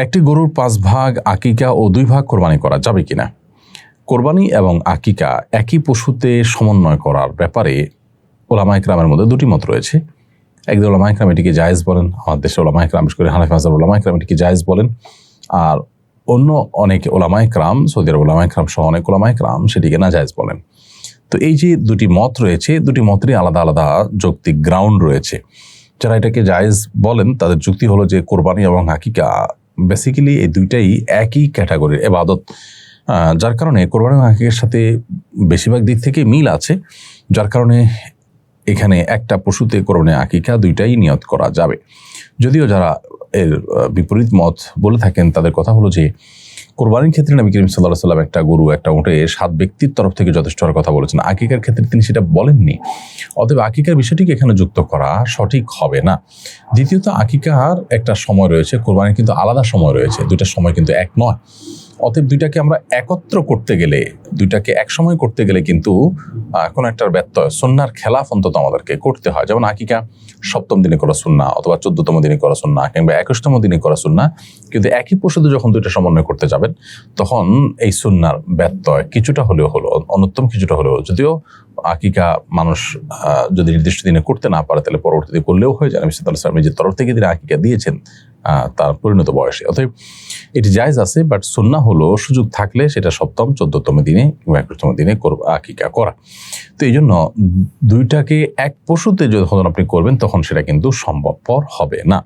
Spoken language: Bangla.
একটি গরুর 5 ভাগ আকিকা ও 2 ভাগ কোরবানি করা যাবে কিনা? কোরবানি এবং আকিকা একই পশুতে সমন্বয় করার ব্যাপারে ওলামায়ে কেরামের মধ্যে দুটি মত রয়েছে। একদল ওলামায়ে কেরাম এটিকে জায়েজ বলেন, আমাদের দেশের ওলামায়ে কেরাম বিশেষ করে হানাফি মাযহাবের ওলামায়ে কেরাম এটিকে জায়েজ বলেন, আর অন্য অনেক ওলামায়ে কেরাম, সৌদি আরবের ওলামায়ে কেরাম সহ অনেক ওলামায়ে কেরাম সেটিকে নাজায়েজ বলেন। তো এই যে দুটি মত রয়েছে, দুটি মতেরই আলাদা আলাদা যৌক্তিক গ্রাউন্ড রয়েছে। যারা এটাকে জায়েজ বলেন তাদের যুক্তি হলো যে কোরবানি এবং আকিকা বেসিক্যালি এই দুইটাই একই ক্যাটাগরির ইবাদত, যার কারণে কোরবানি এবং আকিকার সাথে বেশিরভাগ দিক থেকে মিল আছে, যার কারণে এখানে একটা পশুতে কোরবানি আকিকা দুইটাই নিয়ত করা যাবে। যদিও যারা এর বিপরীত মত বলে থাকেন তাদের কথা হলো যে কোরবানির ক্ষেত্রে নবী করিম সাল্লাল্লাহু আলাইহি ওয়াসাল্লাম একটা গরু একটা উটে 7 ব্যক্তির তরফ থেকে যথেষ্ট হওয়ার কথা বলেছেন, আকিকার ক্ষেত্রে তিনি সেটা বলেননি। অতএব আকিকার বিষয়টিকে এখানে যুক্ত করা সঠিক হবে না। দ্বিতীয়ত আকিকার একটা সময় রয়েছে, কোরবানির কিন্তু আলাদা সময় রয়েছে, দুইটা সময় কিন্তু এক নয়। অতএব দুইটাকে আমরা একত্র করতে গেলে, দুইটাকে এক সময় করতে গেলে কিন্তু কোনো একটা ব্যত্যয়, সুন্নাহর খেলাফ অন্তত আমাদেরকে করতে হয়। যেমন আকিকা 7ম দিনে করা সুন্নাহ অথবা 14তম দিনে করা সুন্নাহ কিংবা 21তম দিনে করা সুন্নাহ, কিন্তু একই পশুতে যখন দুইটা সমন্বয় করতে যাবেন তখন এই সুন্নাহর ব্যত্যয় কিছুটা হলেও হলো, অনুত্তম কিছুটা হলেও, যদিও আকিকা মানুষ যদি নির্দিষ্ট দিনে করতে না পারে তাহলে পরবর্তীতে করলেও হয়ে যায়। নবী সাল্লাল্লাহু আলাইহি ওয়াসাল্লাম নিজের তরফ থেকে তিনি আকিকা দিয়েছেন তার পরিণত বয়সে। অতএব এটি জায়েজ আছে, বাট সুন্নাহ হলো সুযোগ থাকলে সেটা 7ম 14তম দিনে কিংবা 21তম দিনে আকিকা করা। তো এই জন্য দুইটাকে এক পশুতে যখন আপনি করবেন তখন সেটা কিন্তু সম্ভবপর হবে না।